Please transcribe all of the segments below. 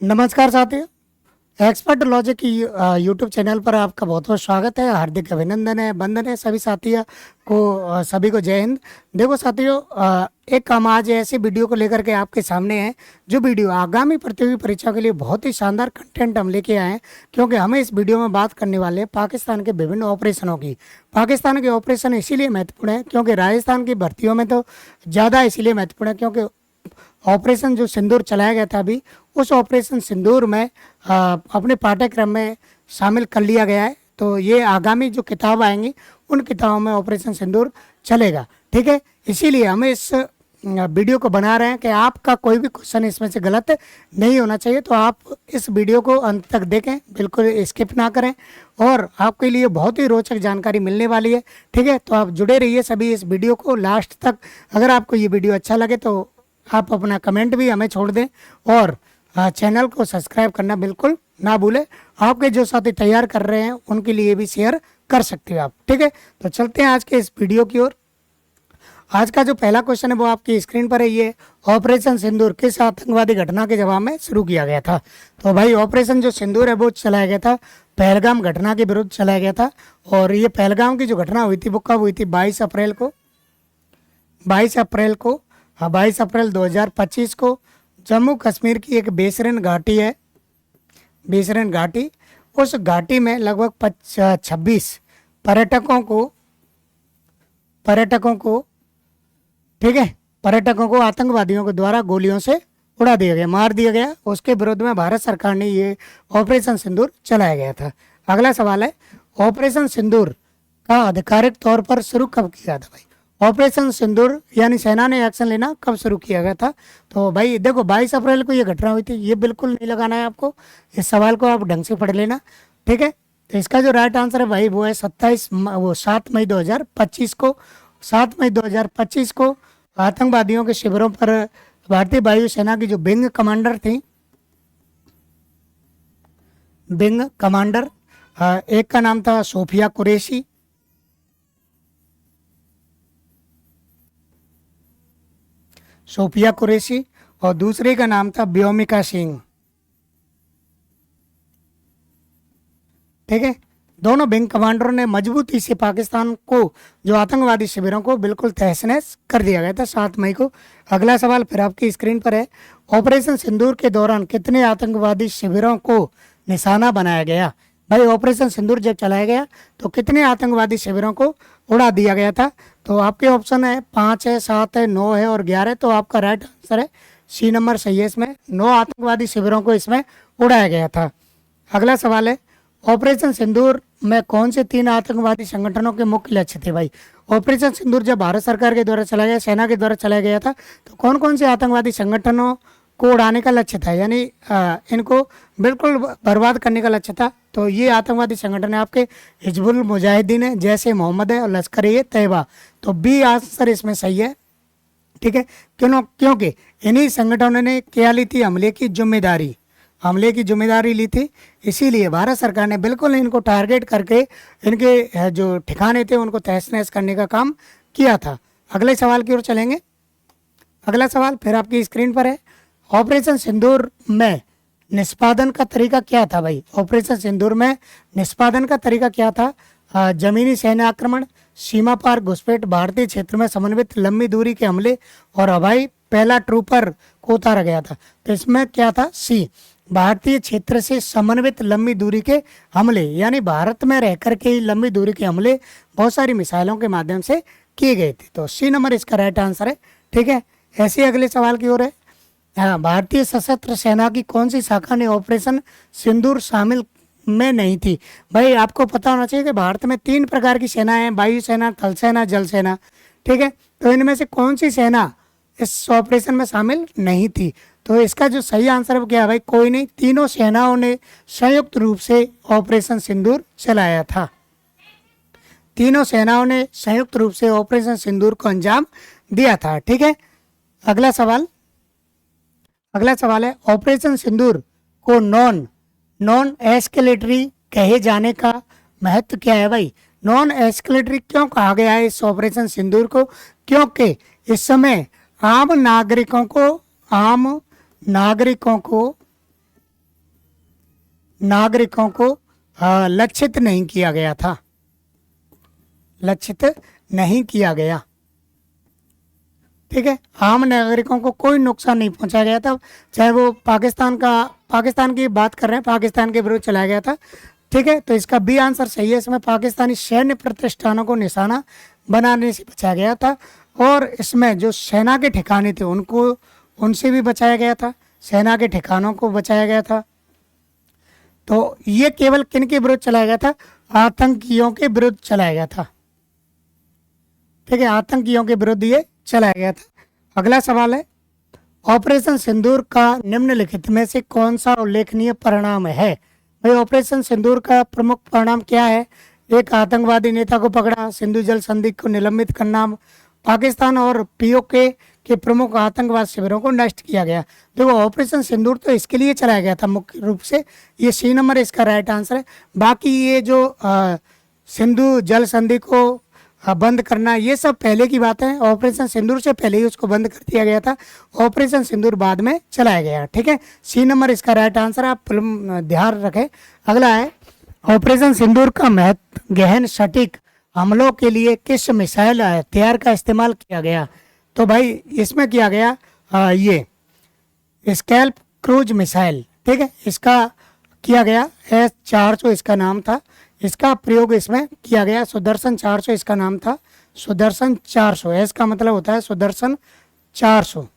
नमस्कार साथियों। Expert logic की यूट्यूब चैनल पर आपका बहुत बहुत स्वागत है। हार्दिक अभिनंदन है, वंदन है सभी साथियों को। सभी को जय हिंद। देखो साथियों, एक हम आज ऐसी वीडियो को लेकर के आपके सामने हैं जो वीडियो आगामी प्रतियोगी परीक्षा के लिए बहुत ही शानदार कंटेंट हम लेके आए हैं, क्योंकि हमें इस वीडियो में बात करने वाले हैं पाकिस्तान के विभिन्न ऑपरेशनों की। पाकिस्तान के ऑपरेशन इसीलिए महत्वपूर्ण है क्योंकि राजस्थान की भर्तियों में तो ज़्यादा इसीलिए महत्वपूर्ण है क्योंकि ऑपरेशन जो सिंदूर चलाया गया था अभी, उस ऑपरेशन सिंदूर में अपने पाठ्यक्रम में शामिल कर लिया गया है। तो ये आगामी जो किताब आएंगी उन किताबों में ऑपरेशन सिंदूर चलेगा। ठीक है, इसीलिए हम इस वीडियो को बना रहे हैं कि आपका कोई भी क्वेश्चन इसमें से गलत नहीं होना चाहिए। तो आप इस वीडियो को अंत तक देखें, बिल्कुल स्किप ना करें, और आपके लिए बहुत ही रोचक जानकारी मिलने वाली है। ठीक है, तो आप जुड़े रहिए सभी इस वीडियो को लास्ट तक। अगर आपको ये वीडियो अच्छा लगे तो आप अपना कमेंट भी हमें छोड़ दें, और चैनल को सब्सक्राइब करना बिल्कुल ना भूलें। आपके जो साथी तैयार कर रहे हैं उनके लिए भी शेयर कर सकते हो आप। ठीक है, तो चलते हैं आज के इस वीडियो की ओर। आज का जो पहला क्वेश्चन है वो आपकी स्क्रीन पर है। ये ऑपरेशन सिंदूर किस आतंकवादी घटना के जवाब में शुरू किया गया था? तो भाई ऑपरेशन जो सिंदूर है वो चलाया गया था पहलगाम घटना के विरुद्ध चलाया गया था। और ये पहलगाम की जो घटना हुई थी वो कब हुई थी? 22 अप्रैल को हाँ, 22 अप्रैल 2025 को जम्मू कश्मीर की एक बेसरन घाटी है, बेसरन घाटी। उस घाटी में लगभग 26 पर्यटकों को ठीक है, पर्यटकों को आतंकवादियों के द्वारा गोलियों से उड़ा दिया गया, मार दिया गया। उसके विरोध में भारत सरकार ने ये ऑपरेशन सिंदूर चलाया गया था। अगला सवाल है, ऑपरेशन सिंदूर का आधिकारिक तौर पर शुरू कब किया था? भाई ऑपरेशन सिंदूर यानी सेना ने एक्शन लेना कब शुरू किया गया था? तो भाई देखो 22 अप्रैल को ये घटना हुई थी। ये बिल्कुल नहीं लगाना है आपको, इस सवाल को आप ढंग से पढ़ लेना। ठीक है, तो इसका जो राइट आंसर है भाई वो है 7 मई 2025 को। 7 मई 2025 को आतंकवादियों के शिविरों पर भारतीय वायुसेना की जो विंग कमांडर थी, विंग कमांडर, एक का नाम था सोफिया कुरैशी, और दूसरे का नाम था व्योमिका सिंह। ठीक है, दोनों विंग कमांडरों ने मजबूती से पाकिस्तान को जो आतंकवादी शिविरों को बिल्कुल तहस नहस कर दिया गया था 7 मई को। अगला सवाल फिर आपकी स्क्रीन पर है, ऑपरेशन सिंदूर के दौरान कितने आतंकवादी शिविरों को निशाना बनाया गया? भाई ऑपरेशन सिंदूर जब चलाया गया तो कितने आतंकवादी शिविरों को उड़ा दिया गया था? तो आपके ऑप्शन है 5 है, 7 है, 9 है और 11 है। तो आपका राइट आंसर है सी नंबर सही है। इसमें 9 आतंकवादी शिविरों को इसमें उड़ाया गया था। अगला सवाल है, ऑपरेशन सिंदूर में कौन से 3 आतंकवादी संगठनों के मुख्य लक्ष्य थे? भाई ऑपरेशन सिंदूर जब भारत सरकार के द्वारा चलाया गया, सेना के द्वारा चलाया गया था, तो कौन कौन से आतंकवादी संगठनों को उड़ाने का लक्ष्य था, यानी इनको बिल्कुल बर्बाद करने का लक्ष्य था? तो ये आतंकवादी संगठन है आपके हिजबुल मुजाहिदीन है, जैसे मोहम्मद है और लश्कर ए तैयबा। तो बी आंसर इसमें सही है। ठीक है, क्योंकि इन्हीं संगठनों ने क्या ली थी? हमले की जिम्मेदारी ली थी। इसीलिए भारत सरकार ने बिल्कुल इनको टारगेट करके इनके जो ठिकाने थे उनको तहस नहस करने का काम किया था। अगले सवाल की ओर चलेंगे। अगला सवाल फिर आपकी स्क्रीन पर है, ऑपरेशन सिंदूर में निष्पादन का तरीका क्या था? भाई ऑपरेशन सिंदूर में निष्पादन का तरीका क्या था? जमीनी सैन्य आक्रमण, सीमा पार घुसपैठ, भारतीय क्षेत्र में समन्वित लंबी दूरी के हमले और हवाई पहला ट्रूपर को उतारा गया था। तो इसमें क्या था? सी, भारतीय क्षेत्र से समन्वित लंबी दूरी के हमले, यानी भारत में रह करके ही लंबी दूरी के हमले बहुत सारी मिसाइलों के माध्यम से किए गए थे। तो सी नंबर इसका राइट आंसर है। ठीक है, ऐसे अगले सवाल की ओर है, हाँ, भारतीय सशस्त्र सेना की कौन सी शाखा ने ऑपरेशन सिंदूर शामिल में नहीं थी? भाई आपको पता होना चाहिए कि भारत में 3 प्रकार की सेनाएं हैं, वायुसेना, थल सेना, जल सेना। ठीक है, तो इनमें से कौन सी सेना इस ऑपरेशन में शामिल नहीं थी? तो इसका जो सही आंसर है वो क्या है? भाई कोई नहीं, तीनों सेनाओं ने संयुक्त रूप से ऑपरेशन सिंदूर चलाया था। तीनों सेनाओं ने संयुक्त रूप से ऑपरेशन सिंदूर को अंजाम दिया था। ठीक है, अगला सवाल है, ऑपरेशन सिंदूर को नॉन एस्केलेटरी कहे जाने का महत्व क्या है? भाई नॉन एस्केलेटरी क्यों कहा गया है इस ऑपरेशन सिंदूर को? क्योंकि इस समय आम नागरिकों को नागरिकों को लक्षित नहीं किया गया था, लक्षित नहीं किया गया। ठीक है, आम नागरिकों को कोई नुकसान नहीं पहुंचाया गया था, चाहे वो पाकिस्तान की बात कर रहे हैं, पाकिस्तान के विरुद्ध चलाया गया था। ठीक है, तो इसका बी आंसर सही है। इसमें पाकिस्तानी सैन्य प्रतिष्ठानों को निशाना बनाने से बचाया गया था, और इसमें जो सेना के ठिकाने थे उनसे भी बचाया गया था, सेना के ठिकानों को बचाया गया था। तो ये केवल किन के विरुद्ध चलाया गया था? आतंकियों के विरुद्ध चलाया गया था। ठीक है, आतंकियों के विरुद्ध ये चलाया गया था। अगला सवाल है, ऑपरेशन सिंदूर का निम्नलिखित में से कौन सा उल्लेखनीय परिणाम है? भाई, ऑपरेशन सिंदूर का प्रमुख परिणाम क्या है? एक, आतंकवादी नेता को पकड़ा, सिंधु जल संधि को निलंबित करना, पाकिस्तान और पीओके के प्रमुख आतंकवाद शिविरों को नष्ट किया गया। देखो, ऑपरेशन सिंदूर तो इसके लिए चलाया गया था मुख्य रूप से, ये सी नंबर इसका राइट आंसर है। बाकी ये जो सिंधु जल संधि को बंद करना, ये सब पहले की बात है। ऑपरेशन सिंदूर से पहले ही उसको बंद कर दिया गया था, ऑपरेशन सिंदूर बाद में चलाया गया। ठीक है, सी नंबर इसका राइट आंसर, आप ध्यान रखें। अगला है, ऑपरेशन सिंदूर का महत्व गहन सटीक हमलों के लिए किस मिसाइल हथियार का इस्तेमाल किया गया? तो भाई, इसमें किया गया ये स्कैल्प क्रूज मिसाइल। ठीक है, इसका किया गया S-400 इसका नाम था, इसका प्रयोग इसमें किया गया। सुदर्शन 400 इसका नाम था, सुदर्शन 400, एस का मतलब होता है सुदर्शन 400,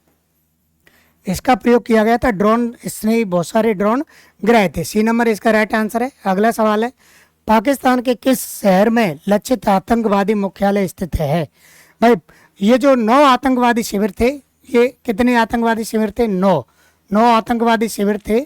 इसका प्रयोग किया गया था। ड्रोन, इसने बहुत सारे ड्रोन गिराए थे। सी नंबर इसका राइट आंसर है। अगला सवाल है, पाकिस्तान के किस शहर में लक्षित आतंकवादी मुख्यालय स्थित है? भाई, ये जो 9 आतंकवादी शिविर थे, ये कितने आतंकवादी शिविर थे? 9 आतंकवादी शिविर थे।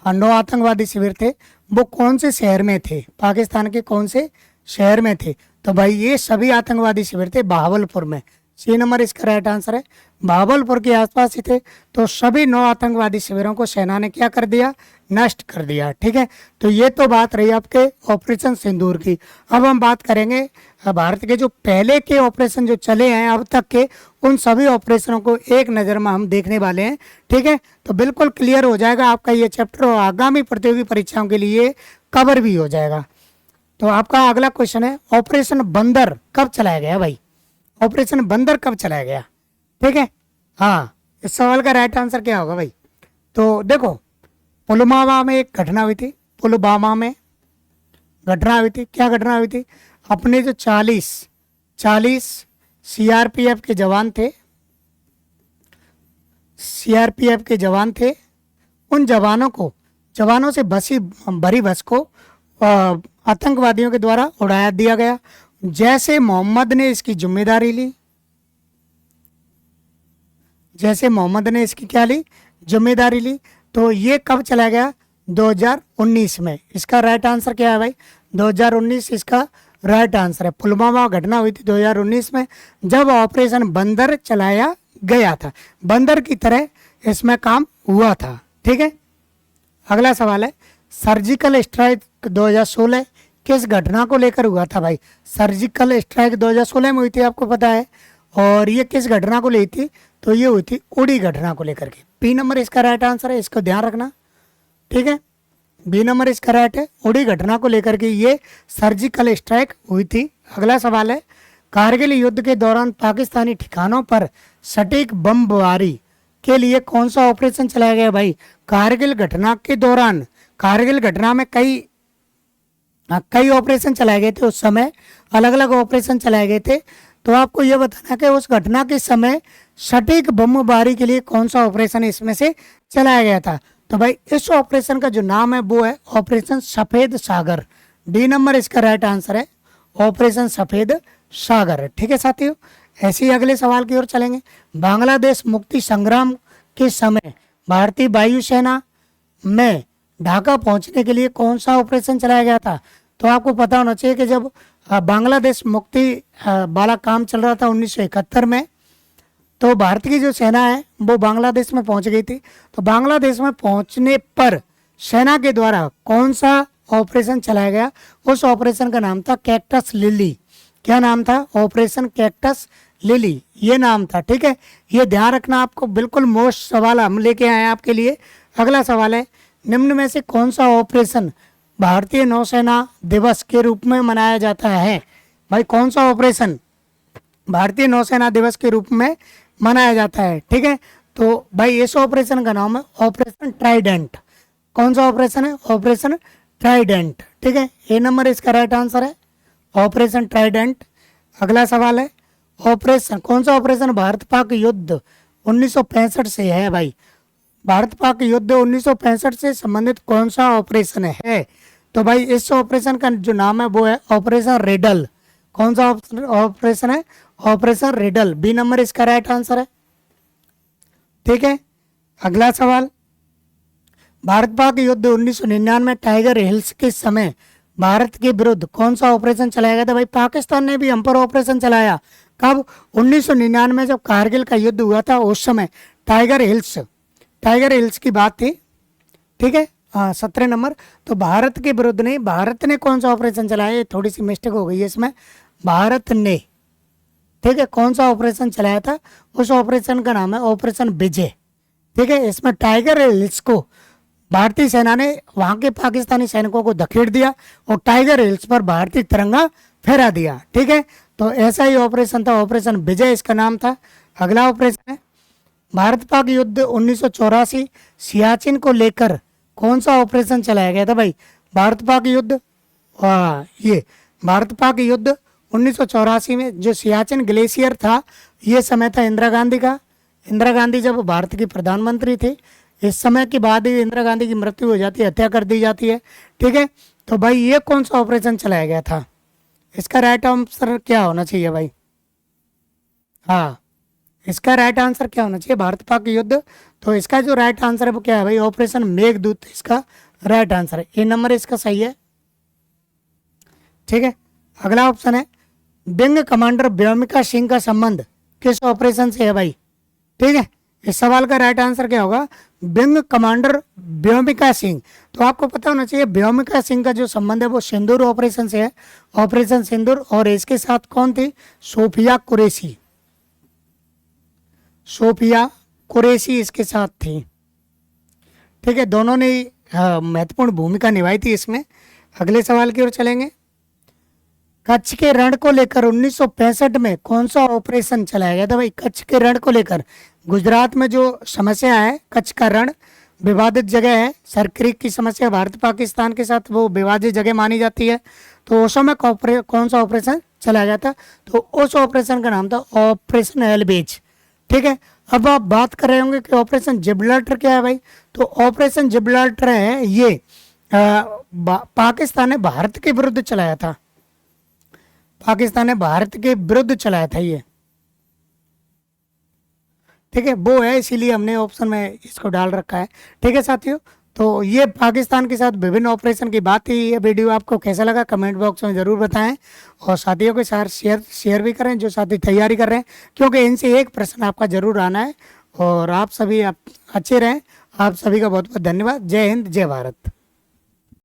9 आतंकवादी शिविर थे। वो कौन से शहर में थे? पाकिस्तान के कौन से शहर में थे? तो भाई, ये सभी आतंकवादी शिविर थे बहावलपुर में। सी नंबर इसका राइट आंसर है। बहावलपुर के आसपास ही थे। तो सभी 9 आतंकवादी शिविरों को सेना ने क्या कर दिया? नष्ट कर दिया। ठीक है, तो ये तो बात रही आपके ऑपरेशन सिंदूर की। अब हम बात करेंगे भारत के जो पहले के ऑपरेशन जो चले हैं अब तक के, उन सभी ऑपरेशनों को एक नज़र में हम देखने वाले हैं। ठीक है, तो बिल्कुल क्लियर हो जाएगा आपका ये चैप्टर, और आगामी प्रतियोगी परीक्षाओं के लिए कवर भी हो जाएगा। तो आपका अगला क्वेश्चन है, ऑपरेशन बंदर कब चलाया गया? भाई, ऑपरेशन बंदर कब चलाया गया? ठीक है, हाँ, इस सवाल का राइट आंसर क्या होगा भाई? तो देखो, पुलवामा में एक घटना हुई थी, पुलवामा में घटना हुई थी। क्या घटना हुई थी? अपने जो 40 सीआरपीएफ के जवान थे, सीआरपीएफ के जवान थे, उन जवानों से भरी बस को आतंकवादियों के द्वारा उड़ा दिया गया। जैसे मोहम्मद ने इसकी जिम्मेदारी ली, जैसे मोहम्मद ने इसकी क्या ली? जिम्मेदारी ली। तो ये कब चला गया? 2019 में। इसका राइट आंसर क्या है भाई? 2019 इसका राइट आंसर है। पुलवामा घटना हुई थी 2019 में, जब ऑपरेशन बंदर चलाया गया था। बंदर की तरह इसमें काम हुआ था। ठीक है, अगला सवाल है, सर्जिकल स्ट्राइक 2016 किस घटना को लेकर हुआ था? भाई, सर्जिकल स्ट्राइक 2016 में हुई थी, आपको पता है। और ये किस घटना को ली थी? तो ये हुई थी उड़ी घटना को लेकर के। बी नंबर इसका राइट आंसर है, इसको ध्यान रखना। ठीक है, बी नंबर इसका राइट है। उड़ी घटना को लेकर के ये सर्जिकल स्ट्राइक हुई थी। अगला सवाल है, कारगिल युद्ध के दौरान पाकिस्तानी ठिकानों पर सटीक बमबारी के लिए कौन सा ऑपरेशन चलाया गया? भाई, कारगिल घटना के दौरान, कारगिल घटना में कई ऑपरेशन चलाए गए थे। उस समय अलग अलग ऑपरेशन चलाए गए थे। तो आपको यह बताना कि उस घटना के समय सटीक बमबारी के लिए कौन सा ऑपरेशन इसमें से चलाया गया था? तो भाई, इस ऑपरेशन का जो नाम है वो है ऑपरेशन सफेद सागर। डी नंबर इसका राइट आंसर है, ऑपरेशन सफेद सागर। ठीक है साथियों, ऐसे ही अगले सवाल की ओर चलेंगे। बांग्लादेश मुक्ति संग्राम के समय भारतीय वायुसेना में ढाका पहुंचने के लिए कौन सा ऑपरेशन चलाया गया था? तो आपको पता होना चाहिए कि जब बांग्लादेश मुक्ति वाला काम चल रहा था 1971 में, तो भारत की जो सेना है वो बांग्लादेश में पहुंच गई थी। तो बांग्लादेश में पहुंचने पर सेना के द्वारा कौन सा ऑपरेशन चलाया गया? उस ऑपरेशन का नाम था कैक्टस लिली। क्या नाम था? ऑपरेशन कैक्टस लिली, ये नाम था। ठीक है, ये ध्यान रखना आपको, बिल्कुल मोस्ट सवाल हम लेके आए हैं आपके लिए। अगला सवाल है, निम्न में से कौन सा ऑपरेशन भारतीय नौसेना दिवस के रूप में मनाया जाता है? भाई कौन सा ऑपरेशन भारतीय नौसेना दिवस के रूप में मनाया जाता है? ठीक है, तो भाई इस ऑपरेशन का नाम है ऑपरेशन ट्राइडेंट। कौन सा ऑपरेशन है? Operation Trident. ठीक है, ए नंबर इसका राइट आंसर है, ऑपरेशन ट्राइडेंट। अगला सवाल है, ऑपरेशन कौन सा ऑपरेशन भारत पाक युद्ध 1965 से है? भाई भारत पाक युद्ध 1965 से संबंधित कौन सा ऑपरेशन है? तो भाई इस ऑपरेशन का जो नाम है वो है ऑपरेशन रेडल। कौन सा ऑपरेशन है? Operation ridley. बी नंबर इसका राइट आंसर है। ठीक है, अगला सवाल, भारत पाक युद्ध 1999 टाइगर हिल्स के समय भारत के विरुद्ध कौन सा ऑपरेशन चलाया गया था? भाई पाकिस्तान ने भी हम पर ऑपरेशन चलाया। कब? 1999 में जब कारगिल का युद्ध हुआ था उस समय टाइगर हिल्स की बात थी। ठीक है, हाँ 17 नंबर। तो भारत के विरुद्ध नहीं, भारत ने कौन सा ऑपरेशन चलाया? ये थोड़ी सी मिस्टेक हो गई है इसमें, भारत ने। ठीक है, कौन सा ऑपरेशन चलाया था? उस ऑपरेशन का नाम है ऑपरेशन विजय। ठीक है, इसमें टाइगर हिल्स को भारतीय सेना ने वहां के पाकिस्तानी सैनिकों को धकेल दिया और टाइगर हिल्स पर भारतीय तिरंगा फहरा दिया। ठीक है, तो ऐसा ही ऑपरेशन था, ऑपरेशन विजय इसका नाम था। अगला ऑपरेशन है, भारत पाक युद्ध 1984 सियाचिन को लेकर कौन सा ऑपरेशन चलाया गया था? भाई भारत पाक युद्ध, ये भारत पाक युद्ध 1984 में जो सियाचिन ग्लेशियर था, ये समय था इंदिरा गांधी का। इंदिरा गांधी जब भारत की प्रधानमंत्री थी, इस समय के बाद ही इंदिरा गांधी की मृत्यु हो जाती है, हत्या कर दी जाती है। ठीक है, तो भाई ये कौन सा ऑपरेशन चलाया गया था? इसका राइट आंसर क्या होना चाहिए भाई? हाँ, इसका राइट आंसर क्या होना चाहिए? भारत पाक युद्ध। तो इसका जो राइट आंसर है वो क्या है भाई? ऑपरेशन मेघदूत इसका राइट आंसर है। ए नंबर इसका सही है। ठीक है, अगला ऑप्शन है, विंग कमांडर व्योमिका सिंह का संबंध किस ऑपरेशन से है? भाई ठीक है, इस सवाल का राइट आंसर क्या होगा? Wing commander Vyomika Singh. तो आपको पता होना चाहिए व्योमिका सिंह का जो संबंध है वो सिंदूर ऑपरेशन से है, ऑपरेशन सिंदूर। और इसके साथ कौन थी? सोफिया कुरैशी। सोफिया कुरैशी इसके साथ थी। ठीक है, दोनों ने महत्वपूर्ण भूमिका निभाई थी इसमें। अगले सवाल की ओर चलेंगे, कच्छ के रण को लेकर 1965 में कौन सा ऑपरेशन चलाया गया था? भाई कच्छ के रण को लेकर, गुजरात में जो समस्या है कच्छ का रण विवादित जगह है, सर क्रीक की समस्या भारत पाकिस्तान के साथ वो विवादित जगह मानी जाती है। तो उस समय कौन सा ऑपरेशन चलाया गया था? तो उस ऑपरेशन का नाम था ऑपरेशन एल्बेज। ठीक है, अब आप बात कर रहे होंगे कि ऑपरेशन जिब्राल्टर क्या है? भाई तो ऑपरेशन जिब्राल्टर है ये पाकिस्तान ने भारत के विरुद्ध चलाया था, पाकिस्तान ने भारत के विरुद्ध चलाया था ये। ठीक है, वो है इसीलिए हमने ऑप्शन में इसको डाल रखा है। ठीक है साथियों, तो ये पाकिस्तान के साथ विभिन्न ऑपरेशन की बात थी। ये वीडियो आपको कैसा लगा कमेंट बॉक्स में ज़रूर बताएं और साथियों के साथ शेयर भी करें जो साथी तैयारी कर रहे हैं, क्योंकि इनसे एक प्रश्न आपका जरूर आना है। और आप सभी अच्छे रहें। आप सभी का बहुत बहुत धन्यवाद। जय हिंद, जय भारत।